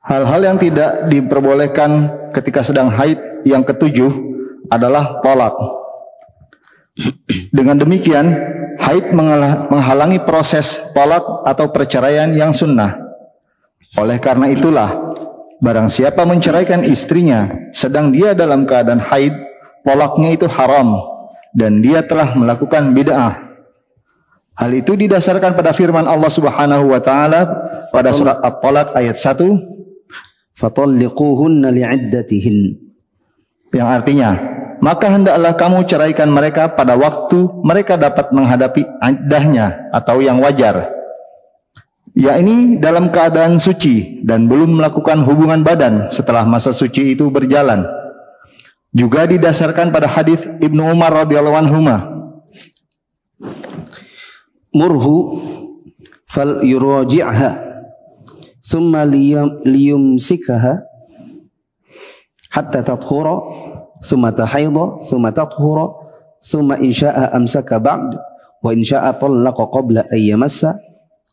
Hal-hal yang tidak diperbolehkan ketika sedang haid yang ketujuh adalah tolak. Dengan demikian, haid menghalangi proses tolak atau perceraian yang sunnah. Oleh karena itulah, barang siapa menceraikan istrinya sedang dia dalam keadaan haid, tolaknya itu haram dan dia telah melakukan bid'ah. Hal itu didasarkan pada firman Allah Subhanahu wa taala pada surat At-Talaq ayat 1, fatalliquhunna li'iddatihin, yang artinya, maka hendaklah kamu ceraikan mereka pada waktu mereka dapat menghadapi iddahnya atau yang wajar, yakni dalam keadaan suci dan belum melakukan hubungan badan setelah masa suci itu berjalan. Juga didasarkan pada hadis Ibnu Umar radhiyallahu anhuma, murhu fal yuraji'ha thumma liyumsikaha hatta tathura thumma tahidha thumma tathura thumma in syaa'a amsaka ba'd wa in syaa'a talaqa qabla an yamassa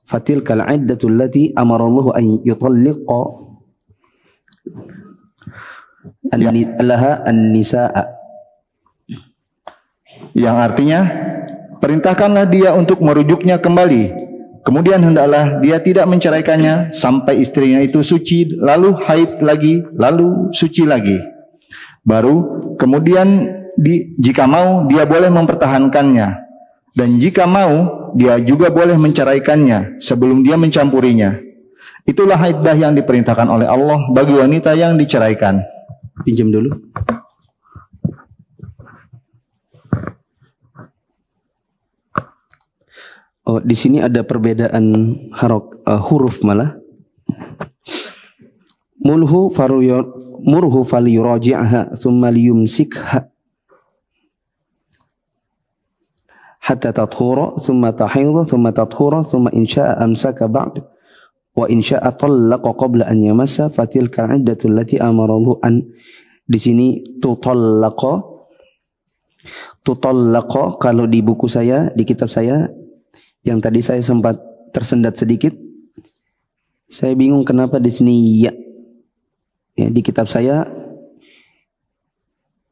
fatilka al-'iddatu allati amara Allah an yutalliqa laha an-nisaa, yang artinya, perintahkanlah dia untuk merujuknya kembali. Kemudian hendaklah dia tidak menceraikannya sampai istrinya itu suci, lalu haid lagi, lalu suci lagi. Baru kemudian jika mau dia boleh mempertahankannya, dan jika mau dia juga boleh menceraikannya sebelum dia mencampurinya. Itulah iddah yang diperintahkan oleh Allah bagi wanita yang diceraikan. Pinjam dulu. Oh, di sini ada perbedaan huruf malah. Murhu falyuraji'ha thumma liyumsikha hatta tathura thumma tahidha thumma tathura thumma in syaa'a amsaka ba'd wa in syaa'a talaqa qabla an yamassa fatilka 'iddatu allati amara Allah an. Di sini tutallaqa kalau di buku saya, di kitab saya yang tadi saya sempat tersendat sedikit, saya bingung kenapa di sini ya. Ya, di kitab saya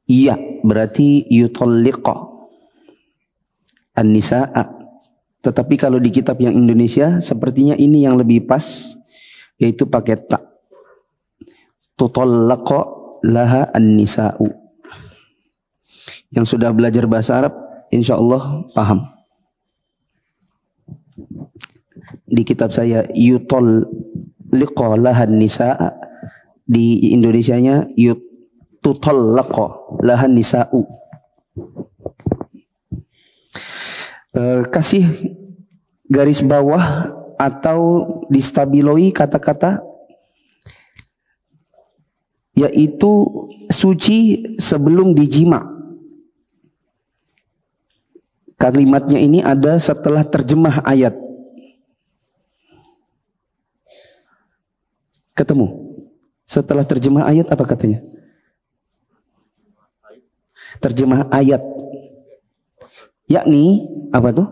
iya berarti yutalliqa an-nisaa. Tetapi kalau di kitab yang Indonesia sepertinya ini yang lebih pas, yaitu pakai ta. Tutallaqa laha an-nisaa'u. Yang sudah belajar bahasa Arab insyaallah paham. Di kitab saya yutalliqa lahan nisaa, di Indonesianya yututallaqa lahan nisaa'u. Kasih garis bawah atau distabiloi kata-kata yaitu suci sebelum dijima. Kalimatnya ini ada setelah terjemah ayat. Ketemu? Setelah terjemah ayat apa katanya? Terjemah ayat. Yakni apa tuh?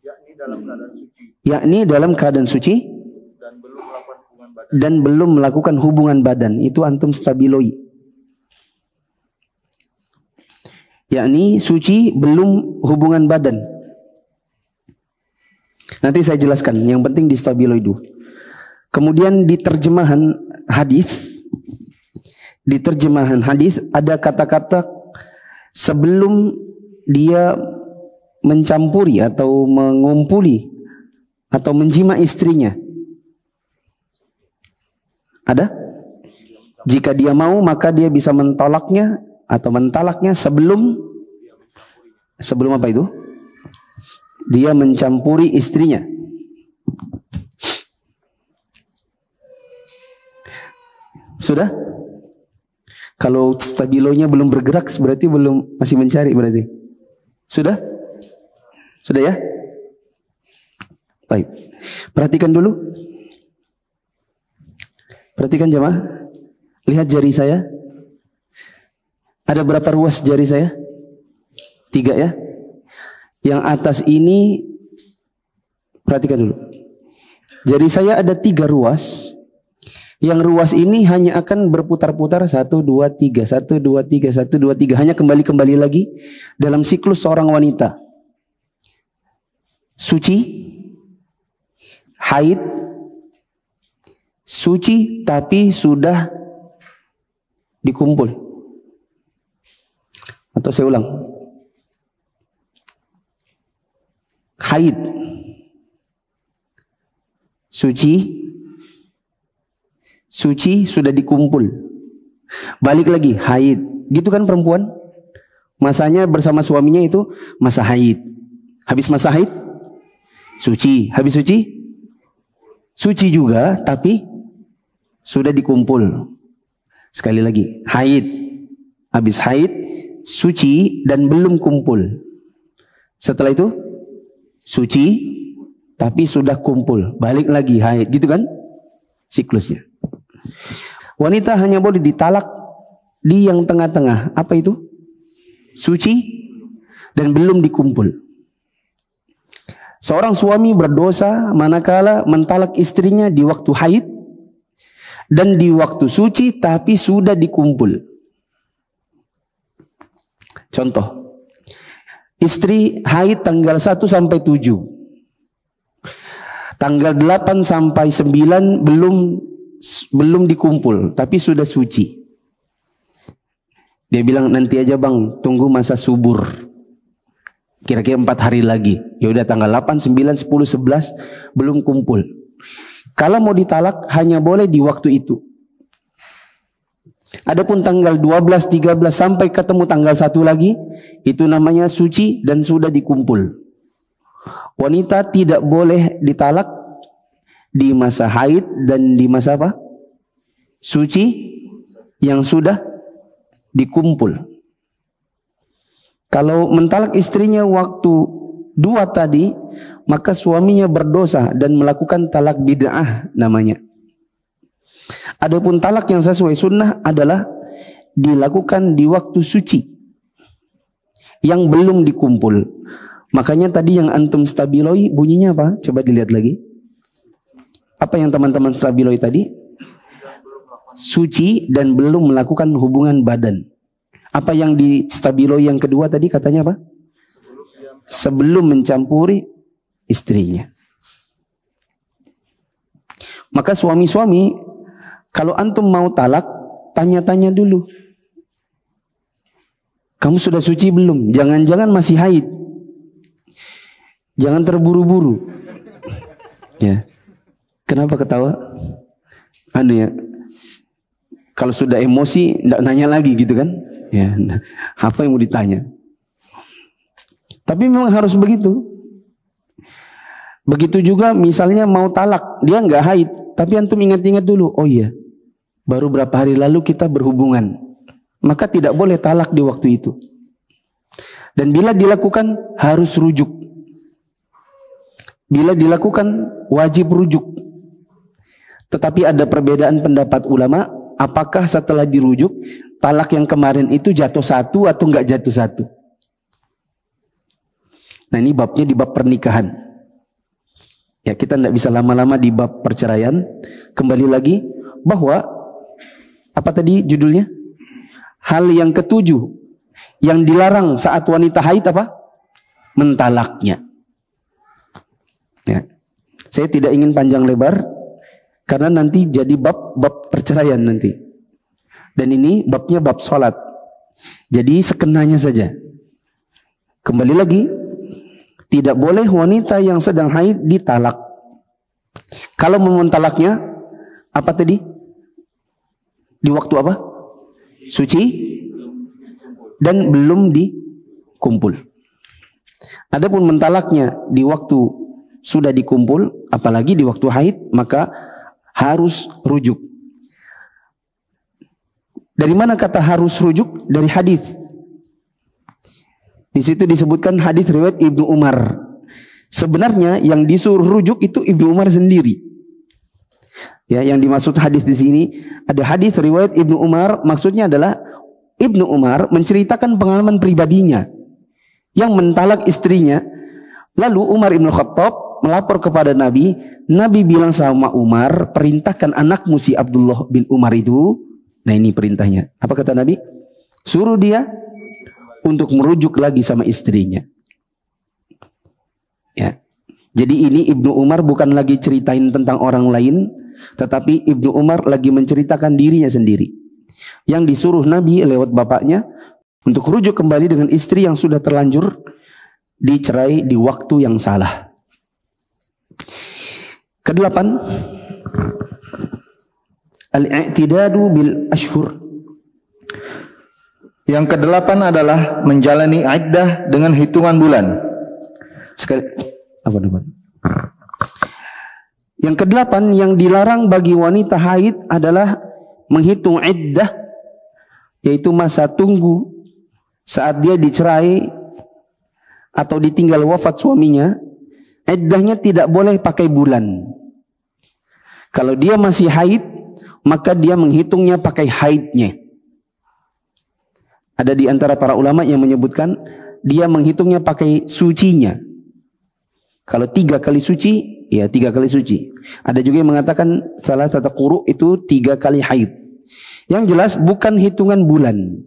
Yakni dalam keadaan suci. Yakni dalam keadaan suci dan belum melakukan hubungan badan. Itu antum stabiloi. Yakni suci belum hubungan badan. Nanti saya jelaskan. Yang penting distabiloi dulu. Kemudian di terjemahan hadis ada kata-kata sebelum dia mencampuri atau mengumpuli atau menjima istrinya. Ada? Jika dia mau maka dia bisa mentolaknya atau mentalaknya sebelum apa itu? Dia mencampuri istrinya. Sudah? Kalau stabilonya belum bergerak berarti masih mencari berarti. Sudah? Sudah ya? Baik. Perhatikan dulu. Perhatikan jemaah. Lihat jari saya. Ada berapa ruas jari saya? 3 ya. Yang atas ini perhatikan dulu. Jari saya ada 3 ruas. Yang ruas ini hanya akan berputar-putar 1, 2, 3, 1, 2, 3, 1, 2, 3. Hanya kembali lagi dalam siklus seorang wanita. Suci, haid, suci tapi sudah dikumpul. Atau saya ulang. Haid, suci sudah dikumpul. Balik lagi, haid. Gitu kan perempuan? Masanya bersama suaminya itu masa haid. Habis masa haid, suci. Habis suci juga, tapi sudah dikumpul. Sekali lagi, haid. Habis haid, suci dan belum kumpul. Setelah itu, suci, tapi sudah kumpul. Balik lagi, haid. Gitu kan? Siklusnya. Wanita hanya boleh ditalak di yang tengah-tengah. Apa itu? Suci dan belum dikumpul. Seorang suami berdosa manakala mentalak istrinya di waktu haid dan di waktu suci tapi sudah dikumpul. Contoh, istri haid tanggal 1 sampai 7. Tanggal 8 sampai 9 belum dikumpul, tapi sudah suci. Dia bilang, nanti aja bang, tunggu masa subur. Kira-kira 4 hari lagi. Ya udah tanggal 8, 9, 10, 11 belum kumpul. Kalau mau ditalak hanya boleh di waktu itu. Adapun tanggal 12, 13 sampai ketemu tanggal 1 lagi, itu namanya suci dan sudah dikumpul. Wanita tidak boleh ditalak di masa haid dan di masa apa? Suci yang sudah dikumpul. Kalau mentalak istrinya waktu 2 tadi, maka suaminya berdosa dan melakukan talak bid'ah namanya. Adapun talak yang sesuai sunnah adalah dilakukan di waktu suci yang belum dikumpul. Makanya tadi yang antum stabiloi bunyinya apa? Coba dilihat lagi. Apa yang teman-teman stabiloi tadi? Suci dan belum melakukan hubungan badan. Apa yang di stabiloi yang kedua tadi katanya apa? Sebelum mencampuri istrinya. Maka suami-suami, kalau antum mau talak, tanya-tanya dulu. Kamu sudah suci belum? Jangan-jangan masih haid. Jangan terburu-buru. Ya. Kenapa ketawa? Ya. Kalau sudah emosi, tidak nanya lagi gitu kan? Ya. Apa yang mau ditanya? Tapi memang harus begitu. Begitu juga misalnya mau talak, dia nggak haid, tapi antum ingat-ingat dulu. Oh iya, baru berapa hari lalu kita berhubungan. Maka tidak boleh talak di waktu itu. Dan bila dilakukan harus rujuk. Bila dilakukan wajib rujuk. Tetapi ada perbedaan pendapat ulama, apakah setelah dirujuk talak yang kemarin itu jatuh 1 atau enggak jatuh 1. Nah ini babnya di bab pernikahan. Ya kita tidak bisa lama-lama di bab perceraian. Kembali lagi bahwa apa tadi judulnya? Hal yang ke-7 yang dilarang saat wanita haid apa? Mentalaknya. Ya. Saya tidak ingin panjang lebar karena nanti jadi bab perceraian nanti. Dan ini babnya bab sholat. Jadi sekenanya saja. Kembali lagi, tidak boleh wanita yang sedang haid ditalak. Kalau mau mentalaknya, apa tadi? Di waktu apa? Suci dan belum dikumpul. Adapun mentalaknya di waktu sudah dikumpul, apalagi di waktu haid, maka harus rujuk. Dari mana kata harus rujuk? Dari hadis. Di situ disebutkan hadis riwayat Ibnu Umar. Sebenarnya yang disuruh rujuk itu Ibnu Umar sendiri. Ya, yang dimaksud hadis di sini ada hadis riwayat Ibnu Umar, maksudnya adalah Ibnu Umar menceritakan pengalaman pribadinya yang mentalak istrinya. Lalu Umar Ibn Khattab melapor kepada Nabi. Nabi bilang sama Umar, perintahkan anakmu si Abdullah bin Umar itu. Nah ini perintahnya. Apa kata Nabi? Suruh dia untuk merujuk lagi sama istrinya. Ya. Jadi ini Ibnu Umar bukan lagi ceritain tentang orang lain, tetapi Ibnu Umar lagi menceritakan dirinya sendiri. Yang disuruh Nabi lewat bapaknya untuk rujuk kembali dengan istri yang sudah terlanjur dicerai di waktu yang salah. Kedelapan, al-i'tidadu bil ashhur. Yang kedelapan adalah menjalani iddah dengan hitungan bulan. Sekali, apa namanya? Yang kedelapan yang dilarang bagi wanita haid adalah menghitung iddah, yaitu masa tunggu saat dia dicerai atau ditinggal wafat suaminya. Iddahnya tidak boleh pakai bulan. Kalau dia masih haid, maka dia menghitungnya pakai haidnya. Ada di antara para ulama yang menyebutkan dia menghitungnya pakai sucinya. Kalau 3 kali suci, ya 3 kali suci. Ada juga yang mengatakan salah satu quru itu 3 kali haid. Yang jelas bukan hitungan bulan.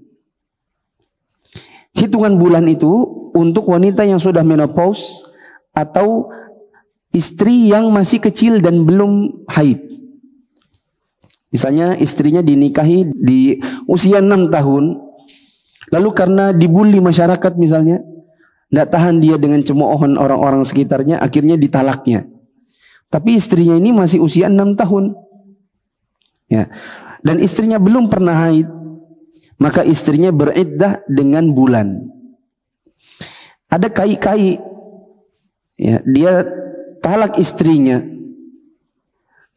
Hitungan bulan itu untuk wanita yang sudah menopause atau istri yang masih kecil dan belum haid. Misalnya istrinya dinikahi di usia 6 tahun, lalu karena dibully masyarakat misalnya, tidak tahan dia dengan cemoohan orang-orang sekitarnya, akhirnya ditalaknya. Tapi istrinya ini masih usia 6 tahun. Ya. Dan istrinya belum pernah haid, maka istrinya beriddah dengan bulan. Ada kai-kai, ya, dia talak istrinya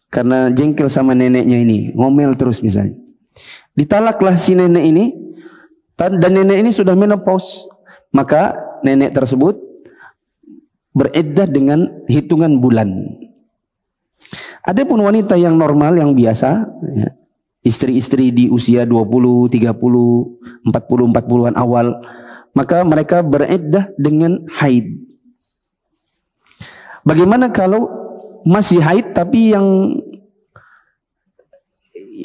karena jengkel sama neneknya ini, ngomel terus misalnya. Ditalaklah si nenek ini, dan nenek ini sudah menopause, maka nenek tersebut beriddah dengan hitungan bulan. Adapun wanita yang normal, yang biasa, ya, istri-istri di usia 20, 30, 40-an awal, maka mereka beriddah dengan haid. Bagaimana kalau masih haid tapi yang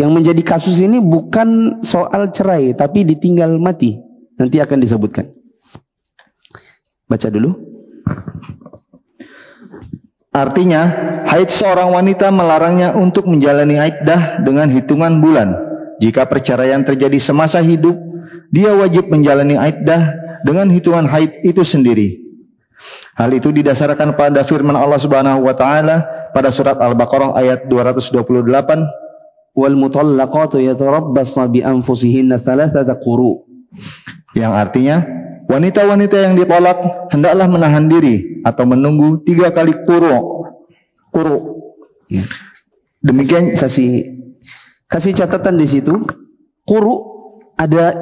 menjadi kasus ini bukan soal cerai tapi ditinggal mati? Nanti akan disebutkan. Baca dulu. Artinya, haid seorang wanita melarangnya untuk menjalani iddah dengan hitungan bulan. Jika perceraian terjadi semasa hidup, dia wajib menjalani iddah dengan hitungan haid itu sendiri. Hal itu didasarkan pada firman Allah Subhanahu wa taala pada surat Al-Baqarah ayat 228, wal mutallaqatu yatarabbasna bi anfusihinna thalathata quru. Yang artinya, wanita-wanita yang ditolak hendaklah menahan diri atau menunggu 3 kali quru. Ya. Demikian kasih catatan di situ, quru ada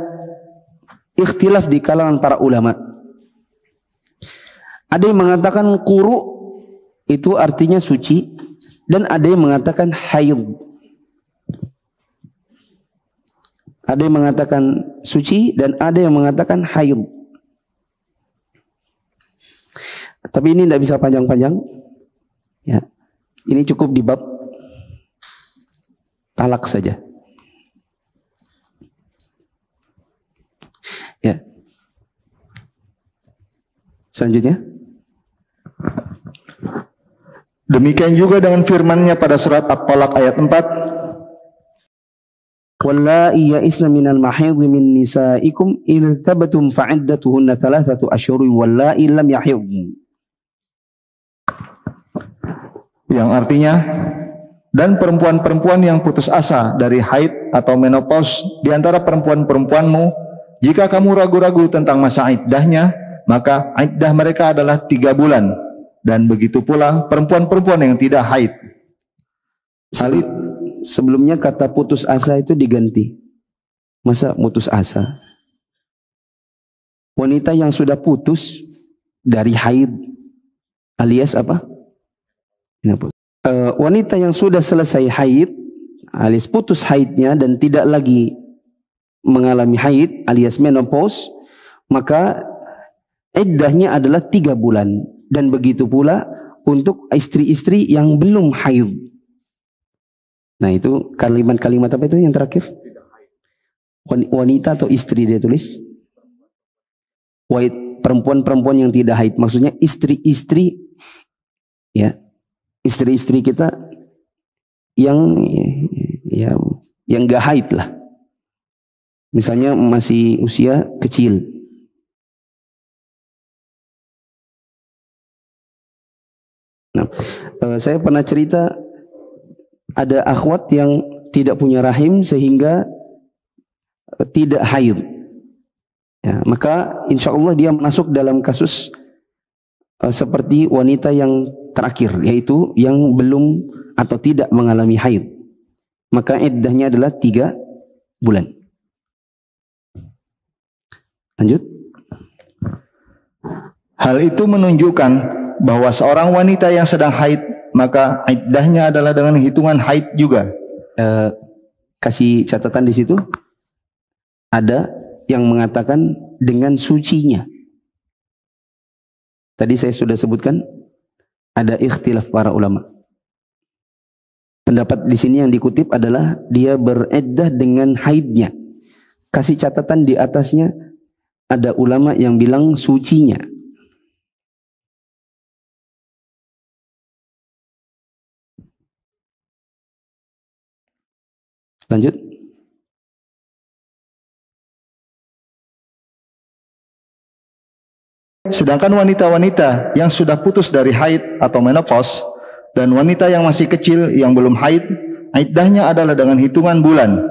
ikhtilaf di kalangan para ulama. Ada yang mengatakan quru itu artinya suci, dan ada yang mengatakan haid. Ada yang mengatakan suci dan ada yang mengatakan haid. Tapi ini tidak bisa panjang-panjang. Ya. Ini cukup di bab talak saja. Ya. Selanjutnya. Demikian juga dengan firman-Nya pada surat At-Talaq ayat 4. Wallahi ya'isna minal mahidhi min nisaikum in thabatum fa'iddatuhunna 3 ashhurin wallahi lam yahidn. Yang artinya, dan perempuan-perempuan yang putus asa dari haid atau menopause di antara perempuan-perempuanmu, jika kamu ragu-ragu tentang masa iddahnya, maka iddah mereka adalah 3 bulan. Dan begitu pula perempuan-perempuan yang tidak haid. Sebelumnya kata putus asa itu diganti. Masa putus asa? Wanita yang sudah putus dari haid alias apa? Wanita yang sudah selesai haid alias putus haidnya dan tidak lagi mengalami haid alias menopause, maka iddahnya adalah 3 bulan. Dan begitu pula untuk istri-istri yang belum haid. Nah itu kalimat-kalimat apa itu yang terakhir? Wanita atau istri dia tulis? Perempuan-perempuan yang tidak haid. Maksudnya istri-istri, ya, istri-istri kita yang gak haid lah. Misalnya masih usia kecil. Nah, saya pernah cerita ada akhwat yang tidak punya rahim sehingga tidak haid. Ya, maka insya Allah dia masuk dalam kasus seperti wanita yang terakhir, yaitu yang belum atau tidak mengalami haid. Maka iddahnya adalah 3 bulan. Lanjut. Hal itu menunjukkan bahwa seorang wanita yang sedang haid, maka iddahnya adalah dengan hitungan haid juga. Kasih catatan di situ. Ada yang mengatakan dengan sucinya. Tadi saya sudah sebutkan ada ikhtilaf para ulama. Pendapat di sini yang dikutip adalah dia beriddah dengan haidnya. Kasih catatan di atasnya ada ulama yang bilang sucinya. Lanjut. Sedangkan wanita-wanita yang sudah putus dari haid atau menopause dan wanita yang masih kecil yang belum haid, iddahnya adalah dengan hitungan bulan.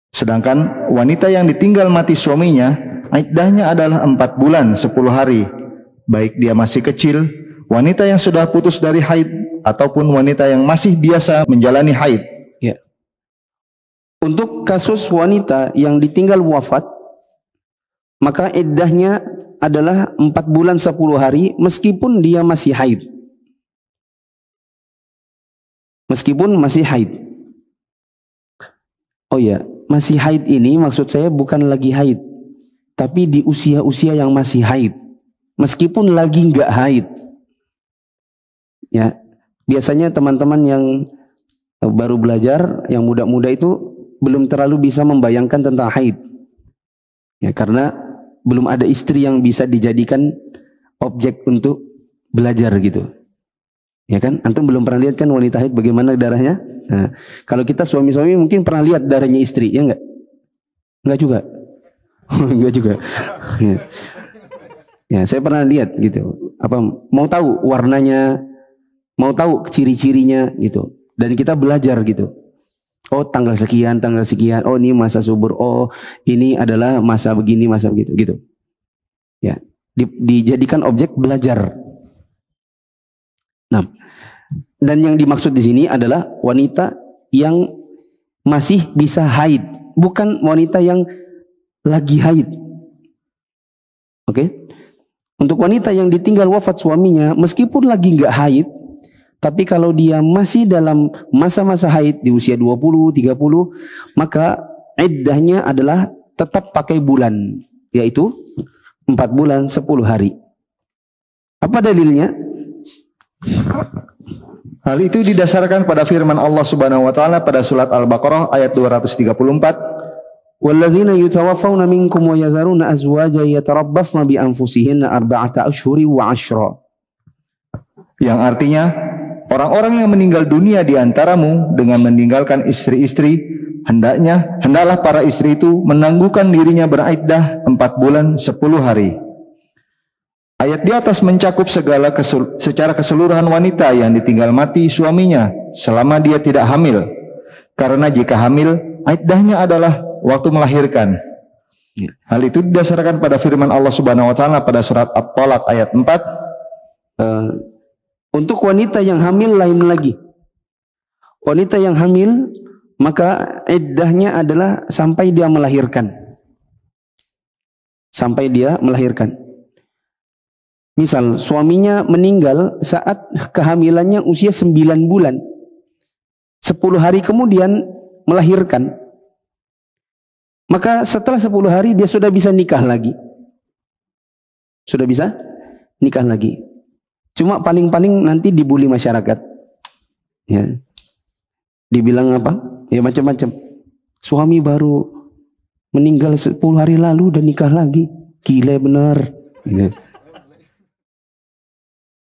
Sedangkan wanita yang ditinggal mati suaminya, iddahnya adalah 4 bulan 10 hari. Baik dia masih kecil, wanita yang sudah putus dari haid, ataupun wanita yang masih biasa menjalani haid. Ya. Untuk kasus wanita yang ditinggal wafat, maka iddahnya adalah 4 bulan 10 hari meskipun dia masih haid. Meskipun masih haid. Oh ya, masih haid ini maksud saya bukan lagi haid, tapi di usia-usia yang masih haid. Meskipun lagi nggak haid. Ya, biasanya teman-teman yang baru belajar, yang muda-muda itu belum terlalu bisa membayangkan tentang haid. Ya, karena belum ada istri yang bisa dijadikan objek untuk belajar gitu. Ya kan? Antum belum pernah lihat kan wanita haid bagaimana darahnya? Nah, kalau kita suami-suami mungkin pernah lihat darahnya istri, ya enggak? Enggak juga. Enggak juga. Ya. Ya, saya pernah lihat gitu. Apa mau tahu warnanya, mau tahu ciri-cirinya gitu. Dan kita belajar gitu. Oh, tanggal sekian. Oh, ini masa subur. Oh, ini adalah masa begini, masa begitu gitu. Ya, dijadikan objek belajar. Nah, dan yang dimaksud di sini adalah wanita yang masih bisa haid, bukan wanita yang lagi haid. Oke? Untuk wanita yang ditinggal wafat suaminya, meskipun lagi nggak haid, tapi kalau dia masih dalam masa-masa haid di usia 20, 30, maka iddahnya adalah tetap pakai bulan, yaitu 4 bulan 10 hari. Apa dalilnya? Hal itu didasarkan pada firman Allah Subhanahu wa taala pada surat Al-Baqarah ayat 234. Walladzina yutawaffawna minkum wa yadharuna azwajan yatarabbasna bi anfusihinna arba'ata ashhuri wa 'ashra. Yang artinya, orang-orang yang meninggal dunia di antaramu dengan meninggalkan istri-istri, hendaklah para istri itu menangguhkan dirinya beriddah 4 bulan 10 hari. Ayat di atas mencakup secara keseluruhan wanita yang ditinggal mati suaminya selama dia tidak hamil. Karena jika hamil, iddahnya adalah waktu melahirkan. Hal itu didasarkan pada firman Allah Subhanahu wa taala pada surat At-Talaq ayat 4. Untuk wanita yang hamil lain lagi. Wanita yang hamil maka iddahnya adalah sampai dia melahirkan. Sampai dia melahirkan. Misal suaminya meninggal saat kehamilannya usia 9 bulan. 10 hari kemudian melahirkan. Maka setelah 10 hari dia sudah bisa nikah lagi. Sudah bisa nikah lagi. Cuma paling-paling nanti dibully masyarakat. Ya. Dibilang apa? Ya macam-macam. Suami baru meninggal 10 hari lalu dan nikah lagi. Gila benar. Ya.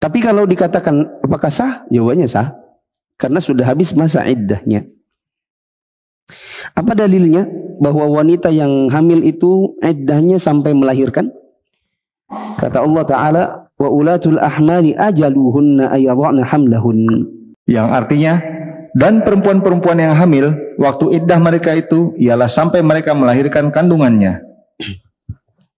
Tapi kalau dikatakan apakah sah? Jawabannya sah. Karena sudah habis masa iddahnya. Apa dalilnya? Bahwa wanita yang hamil itu iddahnya sampai melahirkan? Kata Allah Ta'ala, wa ulatul ahmali ajaluhunna ayadha'na hamlahun. Yang artinya, dan perempuan-perempuan yang hamil, waktu iddah mereka itu ialah sampai mereka melahirkan kandungannya.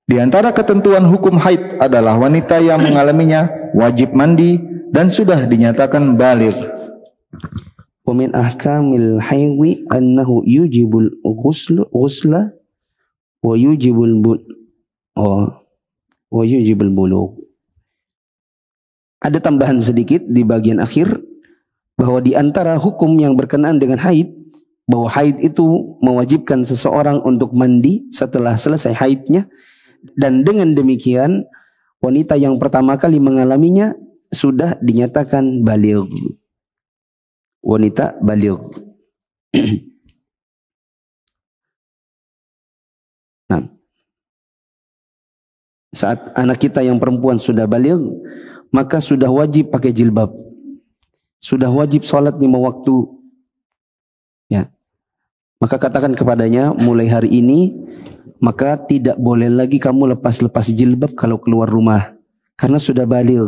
Di antara ketentuan hukum haid adalah wanita yang mengalaminya wajib mandi dan sudah dinyatakan baligh. Wa min ahkamil haidhi annahu yujibul ghusla wa yujibul bulugh. Ada tambahan sedikit di bagian akhir bahwa di antara hukum yang berkenaan dengan haid, bahwa haid itu mewajibkan seseorang untuk mandi setelah selesai haidnya, dan dengan demikian wanita yang pertama kali mengalaminya sudah dinyatakan baligh. Wanita baligh. Nah, saat anak kita yang perempuan sudah baligh, maka sudah wajib pakai jilbab. Sudah wajib sholat 5 waktu. Ya. Maka katakan kepadanya, mulai hari ini, maka tidak boleh lagi kamu lepas-lepas jilbab kalau keluar rumah. Karena sudah baligh.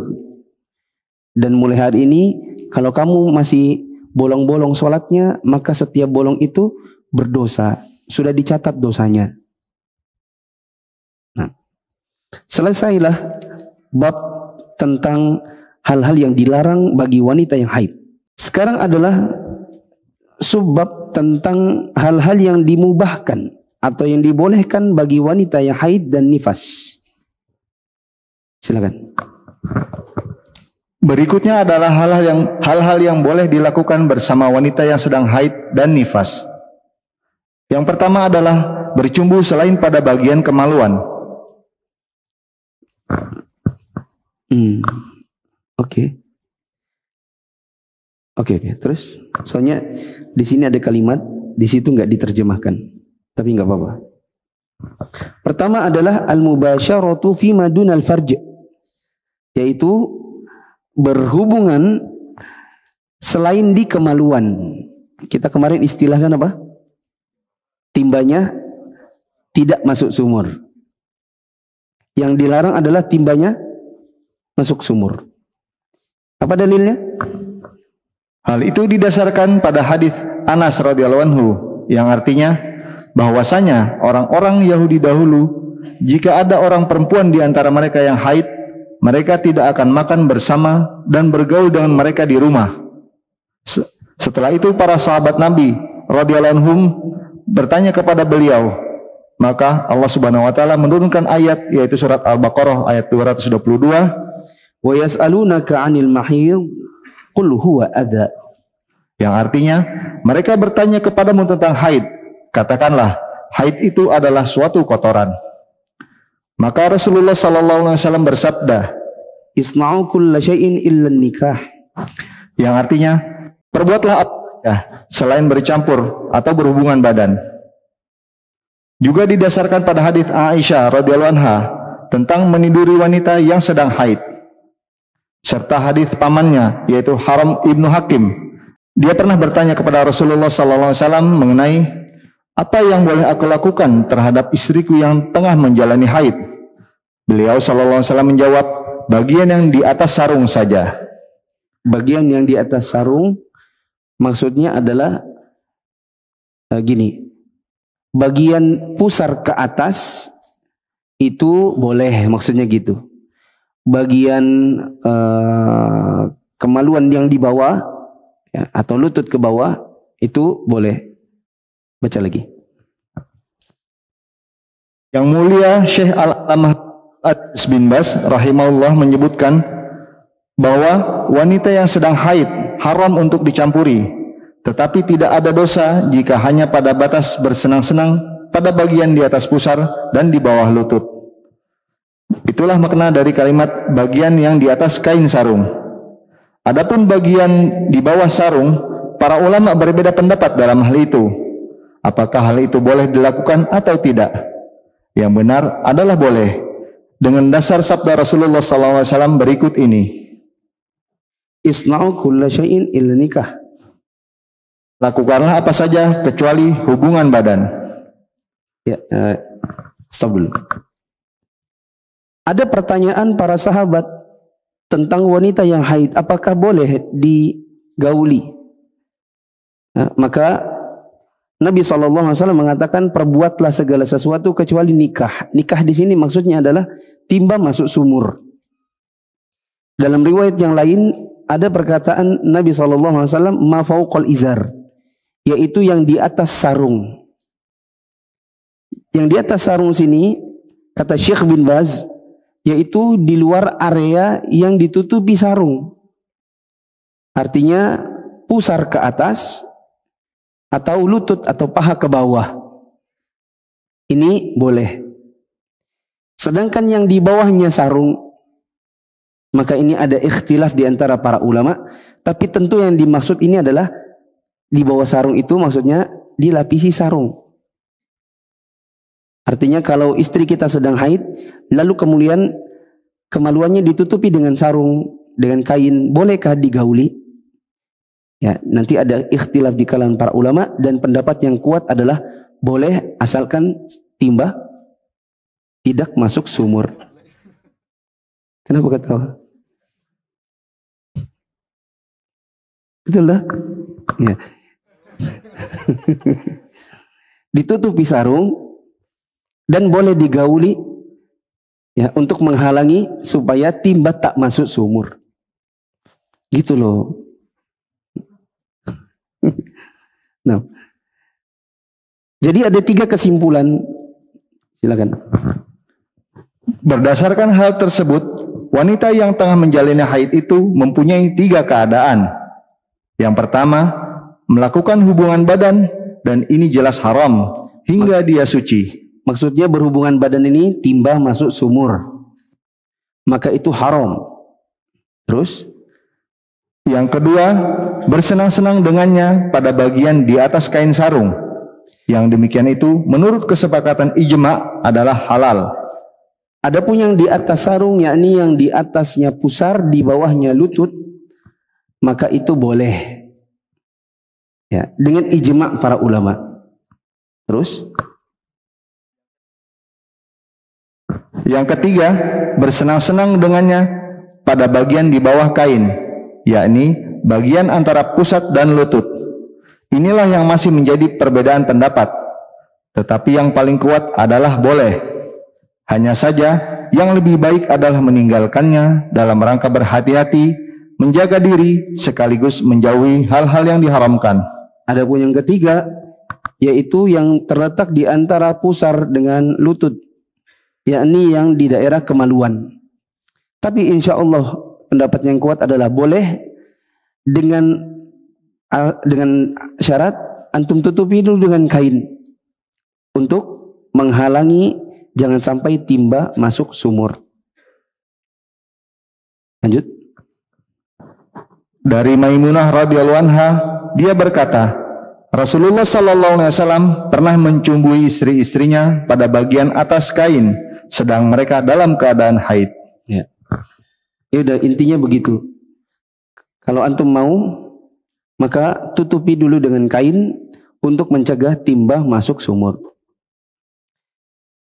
Dan mulai hari ini, kalau kamu masih bolong-bolong sholatnya, maka setiap bolong itu berdosa. Sudah dicatat dosanya. Nah, selesailah bab tentang hal-hal yang dilarang bagi wanita yang haid. Sekarang adalah subbab tentang hal-hal yang dimubahkan atau yang dibolehkan bagi wanita yang haid dan nifas. Silakan. Berikutnya adalah hal-hal yang boleh dilakukan bersama wanita yang sedang haid dan nifas. Yang pertama adalah bercumbu selain pada bagian kemaluan. Oke. Terus, soalnya di sini ada kalimat, di situ nggak diterjemahkan, tapi nggak apa-apa. Pertama adalah al-mubasyaratu fi madunal farj, yaitu berhubungan selain di kemaluan. Kita kemarin istilahkan apa? Timbanya tidak masuk sumur. Yang dilarang adalah timbanya masuk sumur. Apa dalilnya? Hal itu didasarkan pada hadis Anas radhiyallahu anhu yang artinya bahwasanya orang-orang Yahudi dahulu, jika ada orang perempuan di antara mereka yang haid, mereka tidak akan makan bersama dan bergaul dengan mereka di rumah. Setelah itu para sahabat Nabi radhiyallahu anhum bertanya kepada beliau, maka Allah Subhanahu wa taala menurunkan ayat, yaitu surat Al-Baqarah ayat 222, wa yas'alunaka 'anil mahid qul huwa adha, yang artinya mereka bertanya kepadamu tentang haid, katakanlah haid itu adalah suatu kotoran. Maka Rasulullah sallallahu alaihi wasallam bersabda, isna'u kulla syai'in illa nikah, yang artinya perbuatlah apa saja selain bercampur atau berhubungan badan. Juga didasarkan pada hadis Aisyah radhiyallahu anha tentang meniduri wanita yang sedang haid, serta hadis pamannya yaitu Haram ibnu Hakim. Dia pernah bertanya kepada Rasulullah sallallahu alaihi wasallam mengenai apa yang boleh aku lakukan terhadap istriku yang tengah menjalani haid. Beliau sallallahu alaihi wasallam menjawab, bagian yang di atas sarung saja. Bagian yang di atas sarung maksudnya adalah gini. Bagian pusar ke atas itu boleh, maksudnya gitu. Bagian kemaluan yang di bawah ya, atau lutut ke bawah itu boleh. Baca lagi. Yang mulia Syekh Al-Alamah bin Baz rahimahullah menyebutkan bahwa wanita yang sedang haid haram untuk dicampuri, tetapi tidak ada dosa jika hanya pada batas bersenang-senang pada bagian di atas pusar dan di bawah lutut. Itulah makna dari kalimat bagian yang di atas kain sarung. Adapun bagian di bawah sarung, para ulama berbeda pendapat dalam hal itu. Apakah hal itu boleh dilakukan atau tidak? Yang benar adalah boleh, dengan dasar sabda Rasulullah SAW berikut ini. Isna'u kulla syai'in illa nikah. Lakukanlah apa saja kecuali hubungan badan. Ya, stop dulu. Ada pertanyaan para sahabat tentang wanita yang haid, apakah boleh digauli? Nah, maka Nabi SAW mengatakan, perbuatlah segala sesuatu kecuali nikah. Nikah di sini maksudnya adalah timba masuk sumur. Dalam riwayat yang lain ada perkataan Nabi SAW, ma fauqal izar, yaitu yang di atas sarung. Yang di atas sarung sini, kata Syekh bin Baz, yaitu di luar area yang ditutupi sarung. Artinya pusar ke atas, atau lutut atau paha ke bawah. Ini boleh. Sedangkan yang di bawahnya sarung, maka ini ada ikhtilaf di antara para ulama. Tapi tentu yang dimaksud ini adalah di bawah sarung itu maksudnya dilapisi sarung. Artinya kalau istri kita sedang haid, lalu kemudian kemaluannya ditutupi dengan sarung, dengan kain, bolehkah digauli? Ya, nanti ada ikhtilaf di kalangan para ulama, dan pendapat yang kuat adalah boleh asalkan timba tidak masuk sumur. Kenapa ketawa? Betul lah? Ya. Ditutupi sarung dan boleh digauli, ya, untuk menghalangi supaya timba tak masuk sumur. Gitu loh. Nah, jadi ada 3 kesimpulan. Silakan. Berdasarkan hal tersebut, wanita yang tengah menjalani haid itu mempunyai 3 keadaan. Yang pertama, melakukan hubungan badan, dan ini jelas haram hingga dia suci. Maksudnya berhubungan badan ini timba masuk sumur, maka itu haram. Terus? Yang kedua, bersenang-senang dengannya pada bagian di atas kain sarung. Yang demikian itu menurut kesepakatan ijma adalah halal. Adapun yang di atas sarung, yakni yang di atasnya pusar, di bawahnya lutut, maka itu boleh. Ya, dengan ijma para ulama. Terus? Yang ketiga, bersenang-senang dengannya pada bagian di bawah kain, yakni bagian antara pusat dan lutut. Inilah yang masih menjadi perbedaan pendapat. Tetapi yang paling kuat adalah boleh. Hanya saja yang lebih baik adalah meninggalkannya dalam rangka berhati-hati, menjaga diri sekaligus menjauhi hal-hal yang diharamkan. Adapun yang ketiga, yaitu yang terletak di antara pusar dengan lutut, yakni yang di daerah kemaluan. Tapi insya Allah pendapat yang kuat adalah boleh, dengan syarat antum tutupi dulu dengan kain untuk menghalangi jangan sampai timba masuk sumur. Lanjut. Dari Maimunah radhiyallahu anha, dia berkata, Rasulullah sallallahu alaihi wasallam pernah mencumbui istri-istrinya pada bagian atas kain sedang mereka dalam keadaan haid. Ya. Ya udah, intinya begitu. Kalau antum mau, maka tutupi dulu dengan kain untuk mencegah timba masuk sumur.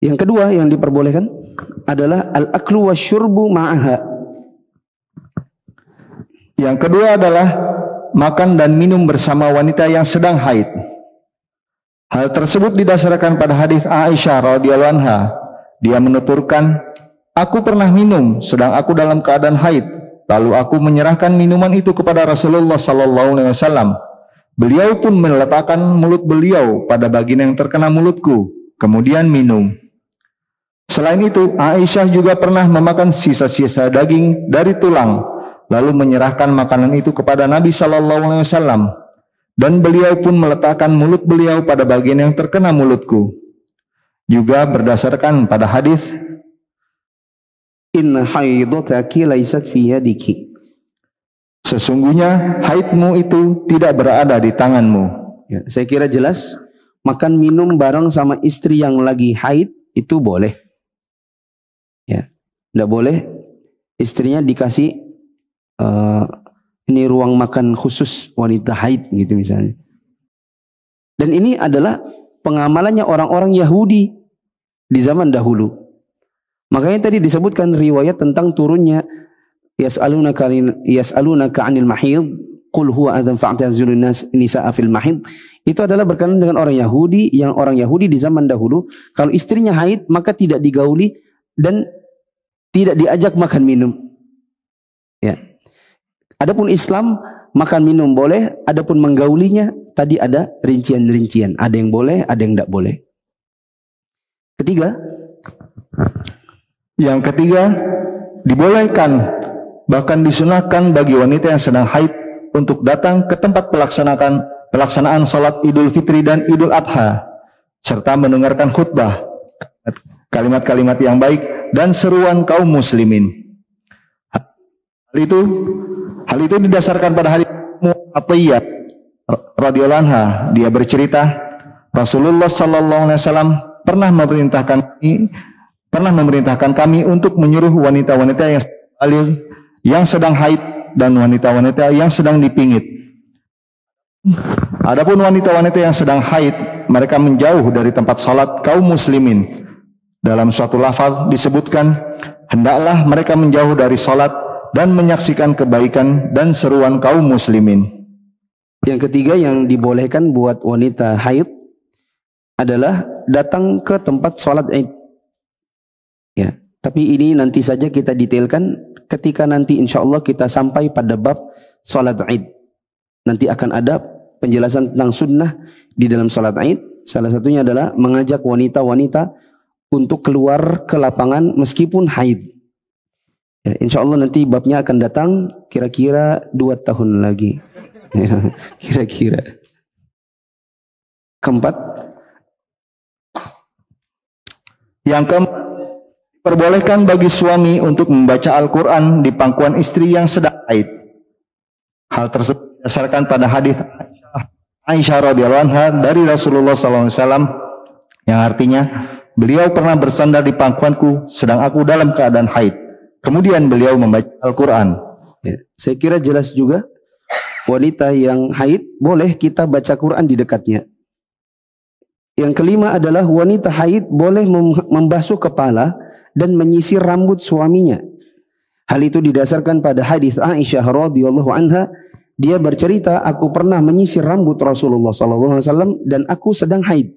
Yang kedua yang diperbolehkan adalah al-aklu wasyurbu ma'aha. Yang kedua adalah makan dan minum bersama wanita yang sedang haid. Hal tersebut didasarkan pada hadis Aisyah radhiyallahu anha. Dia menuturkan, aku pernah minum sedang aku dalam keadaan haid. Lalu aku menyerahkan minuman itu kepada Rasulullah sallallahu alaihi wasallam. Beliau pun meletakkan mulut beliau pada bagian yang terkena mulutku, kemudian minum. Selain itu, Aisyah juga pernah memakan sisa-sisa daging dari tulang, lalu menyerahkan makanan itu kepada Nabi sallallahu alaihi wasallam, dan beliau pun meletakkan mulut beliau pada bagian yang terkena mulutku. Juga berdasarkan pada hadis inna haidhataki laysat fi yadiki. Sesungguhnya haidmu itu tidak berada di tanganmu. Ya, saya kira jelas. Makan minum bareng sama istri yang lagi haid itu boleh. Ya, tidak boleh istrinya dikasih ini ruang makan khusus wanita haid gitu misalnya. Dan ini adalah pengamalannya orang-orang Yahudi di zaman dahulu. Makanya tadi disebutkan riwayat tentang turunnya yas'alunaka 'anil mahid qul huwa adzan fa'tazilun nisaa fil mahid. Itu adalah berkenaan dengan orang Yahudi, yang orang Yahudi di zaman dahulu kalau istrinya haid maka tidak digauli dan tidak diajak makan minum. Ya. Adapun Islam makan minum boleh, adapun menggaulinya tadi ada rincian-rincian, ada yang boleh, ada yang tidak boleh. Yang ketiga, dibolehkan bahkan disunahkan bagi wanita yang sedang haid untuk datang ke tempat pelaksanaan salat Idul Fitri dan Idul Adha serta mendengarkan khutbah, kalimat-kalimat yang baik dan seruan kaum muslimin. Hal itu didasarkan pada hadits Athiyyah radhiyallahu anha. Dia bercerita, Rasulullah sallallahu alaihi wasallam pernah memerintahkan kami untuk menyuruh wanita-wanita yang sedang haid dan wanita-wanita yang sedang dipingit. Adapun wanita-wanita yang sedang haid, mereka menjauh dari tempat salat kaum muslimin. Dalam suatu lafaz disebutkan, hendaklah mereka menjauh dari salat dan menyaksikan kebaikan dan seruan kaum muslimin. Yang ketiga yang dibolehkan buat wanita haid adalah datang ke tempat sholat Id. Ya, tapi ini nanti saja kita detailkan ketika nanti insya Allah kita sampai pada bab sholat Id. Nanti akan ada penjelasan tentang sunnah di dalam sholat Id. Salah satunya adalah mengajak wanita-wanita untuk keluar ke lapangan meskipun haid. Ya, insya Allah nanti babnya akan datang kira-kira 2 tahun lagi. Ya, kira-kira. Keempat. Yang keempat, perbolehkan bagi suami untuk membaca Al-Quran di pangkuan istri yang sedang haid. Hal tersebut berdasarkan pada hadis Aisyah radhiyallahu anha dari Rasulullah SAW yang artinya, beliau pernah bersandar di pangkuanku sedang aku dalam keadaan haid. Kemudian beliau membaca Al-Quran. Ya, saya kira jelas juga wanita yang haid boleh kita baca Quran di dekatnya. Yang kelima adalah wanita haid boleh membasuh kepala dan menyisir rambut suaminya. Hal itu didasarkan pada hadis Aisyah radhiyallahu anha. Dia bercerita, aku pernah menyisir rambut Rasulullah SAW dan aku sedang haid.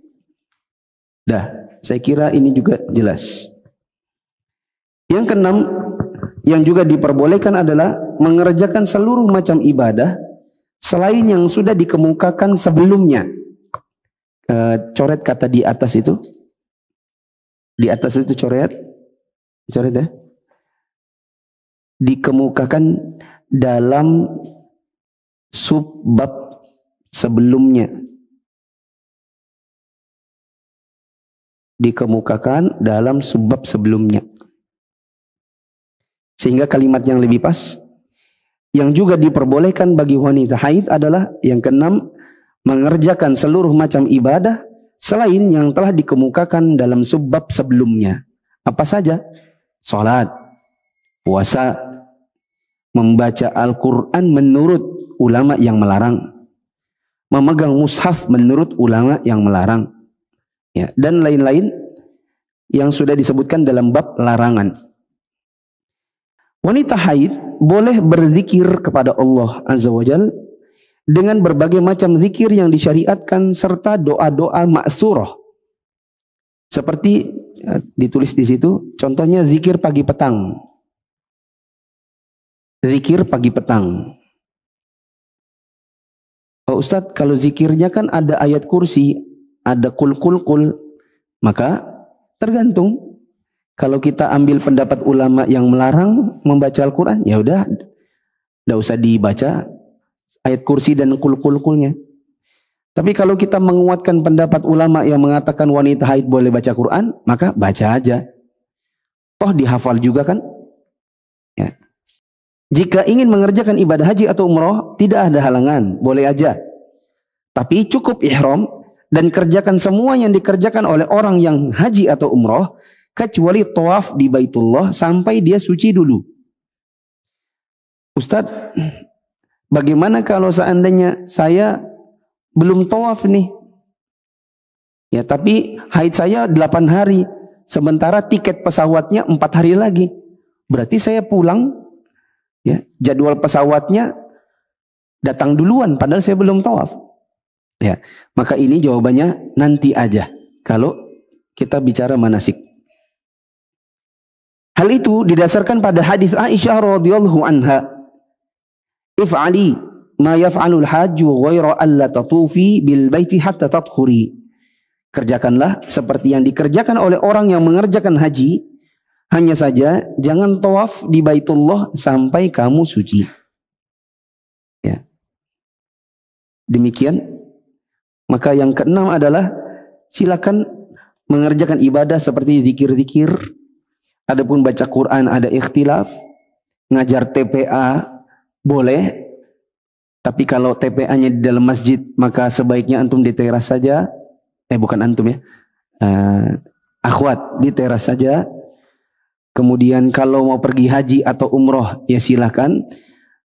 Saya kira ini juga jelas. Yang keenam, yang juga diperbolehkan adalah mengerjakan seluruh macam ibadah selain yang sudah dikemukakan sebelumnya. Coret kata di atas itu. Di atas itu coret ya. Dikemukakan dalam subbab sebelumnya. Dikemukakan dalam subbab sebelumnya. Sehingga kalimat yang lebih pas. Yang juga diperbolehkan bagi wanita haid adalah yang keenam, mengerjakan seluruh macam ibadah selain yang telah dikemukakan dalam subbab sebelumnya. Apa saja? Salat, puasa, membaca Al-Quran menurut ulama yang melarang, memegang mushaf menurut ulama yang melarang, ya, dan lain-lain yang sudah disebutkan dalam bab larangan. Wanita haid boleh berzikir kepada Allah Azza wa Jalla dengan berbagai macam zikir yang disyariatkan serta doa-doa ma'tsurah. Seperti ditulis di situ, contohnya zikir pagi petang. Zikir pagi petang. Oh Ustadz, kalau zikirnya kan ada ayat kursi, ada kul, maka tergantung. Kalau kita ambil pendapat ulama yang melarang membaca Al-Quran, ya udah, tidak usah dibaca ayat kursi dan kul-kulnya. Tapi kalau kita menguatkan pendapat ulama yang mengatakan wanita haid boleh baca Quran, maka baca aja. Toh dihafal juga kan? Ya. Jika ingin mengerjakan ibadah haji atau umroh, tidak ada halangan, boleh aja. Tapi cukup ihram dan kerjakan semua yang dikerjakan oleh orang yang haji atau umroh, kecuali tawaf di Baitullah sampai dia suci dulu. Ustadz, bagaimana kalau seandainya saya belum tawaf nih? Ya, tapi haid saya 8 hari, sementara tiket pesawatnya 4 hari lagi. Berarti saya pulang, ya, jadwal pesawatnya datang duluan, padahal saya belum tawaf. Ya, maka ini jawabannya nanti aja kalau kita bicara manasik. Hal itu didasarkan pada hadis Aisyah radhiyallahu anha, "If'ali ma yaf'alul hajju ghaira alla tatufi bil baiti hatta tathuri." Kerjakanlah seperti yang dikerjakan oleh orang yang mengerjakan haji, hanya saja jangan tawaf di Baitullah sampai kamu suci. Ya. Demikian. Maka yang keenam adalah silakan mengerjakan ibadah seperti zikir-zikir. Adapun baca Quran ada ikhtilaf. Ngajar TPA boleh. Tapi kalau TPA-nya di dalam masjid, maka sebaiknya antum di teras saja. Bukan antum ya. Akhwat di teras saja. Kemudian kalau mau pergi haji atau umroh, ya silakan.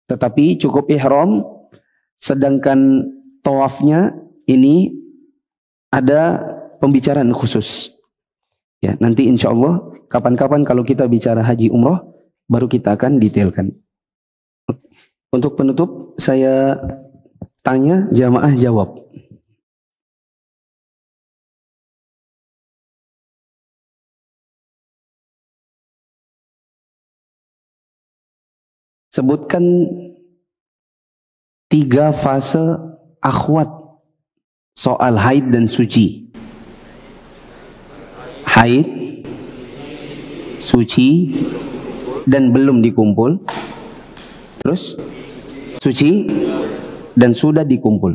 Tetapi cukup ihram. Sedangkan tawafnya ini ada pembicaraan khusus. Ya, nanti insya Allah kapan-kapan kalau kita bicara haji umroh baru kita akan detailkan. Untuk penutup saya tanya, jamaah jawab. Sebutkan 3 fase akhwat soal haid dan suci. Haid, suci, dan belum dikumpul. Terus suci dan sudah dikumpul.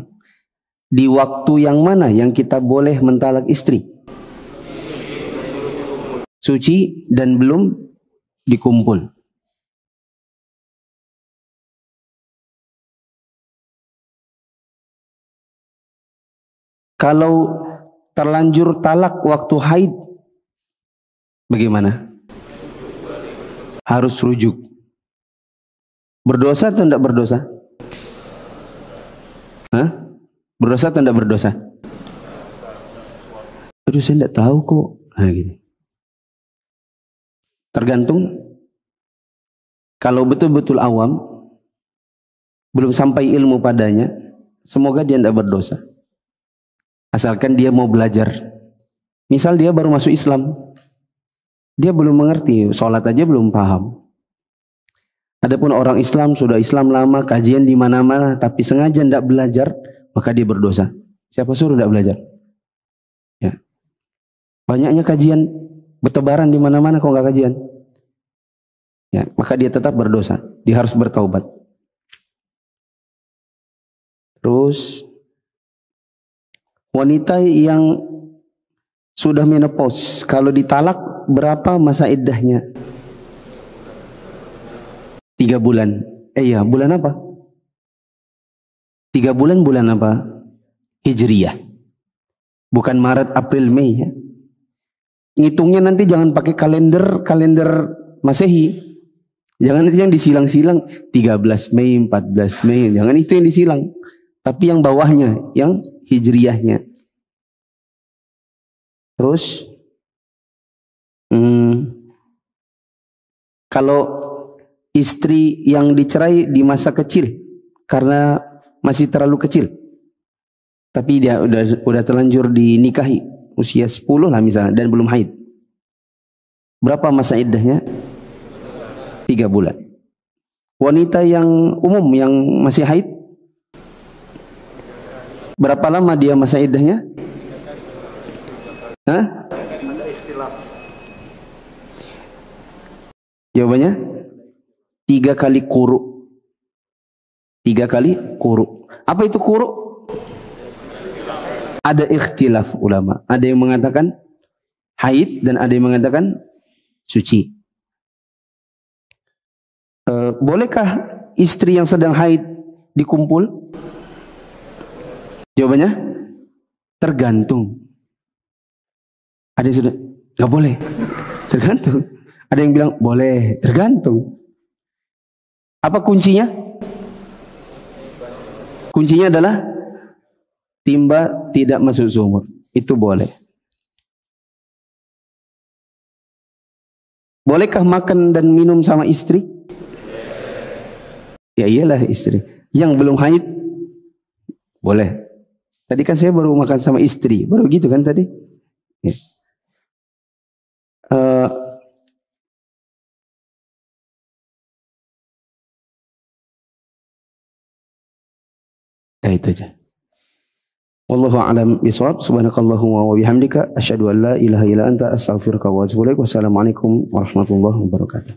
Di waktu yang mana yang kita boleh mentalak istri? Suci dan belum dikumpul. Kalau terlanjur talak waktu haid, bagaimana? Harus rujuk. Berdosa atau tidak berdosa? Hah? Berdosa atau tidak berdosa? Aduh, saya tidak tahu kok. Nah, gini. Tergantung. Kalau betul-betul awam, belum sampai ilmu padanya, semoga dia tidak berdosa. Asalkan dia mau belajar. Misal dia baru masuk Islam, dia belum mengerti, sholat aja belum paham. Adapun orang Islam sudah Islam lama, kajian di mana-mana, tapi sengaja tidak belajar, maka dia berdosa. Siapa suruh tidak belajar? Ya. Banyaknya kajian bertebaran di mana-mana kok nggak kajian. Ya, maka dia tetap berdosa. Dia harus bertaubat. Terus wanita yang sudah menopause, kalau ditalak berapa masa iddahnya? 3 bulan. Iya, bulan apa? 3 bulan bulan apa? Hijriyah. Bukan Maret, April, Mei ya. Ngitungnya nanti jangan pakai kalender Masehi. Jangan nanti yang disilang-silang 13 Mei, 14 Mei. Jangan itu yang disilang. Tapi yang bawahnya, yang hijriyahnya. Terus kalau istri yang dicerai di masa kecil karena masih terlalu kecil, tapi dia udah terlanjur dinikahi usia 10 lah misalnya dan belum haid, berapa masa iddahnya? 3 bulan. Wanita yang umum yang masih haid, berapa lama dia masa iddahnya? Hah? Jawabannya 3 kali quru. 3 kali quru. Apa itu quru? Ada ikhtilaf ulama. Ada yang mengatakan haid dan ada yang mengatakan suci. Bolehkah istri yang sedang haid dikumpul? Jawabannya tergantung. Ada yang sudah nggak boleh, tergantung. Ada yang bilang boleh, tergantung. Apa kuncinya? Kuncinya adalah timba tidak masuk sumur. Itu boleh. Bolehkah makan dan minum sama istri? Ya iyalah istri. Yang belum haid boleh. Tadi kan saya baru makan sama istri, baru gitu kan tadi? Ya. Itu aja. Wallahu a'lam bishawab. Subhanakallahumma wa bihamdika asyhadu an la ilaha illa anta astaghfiruka wa atubu ilaik. Wassalamualaikum warahmatullahi wabarakatuh.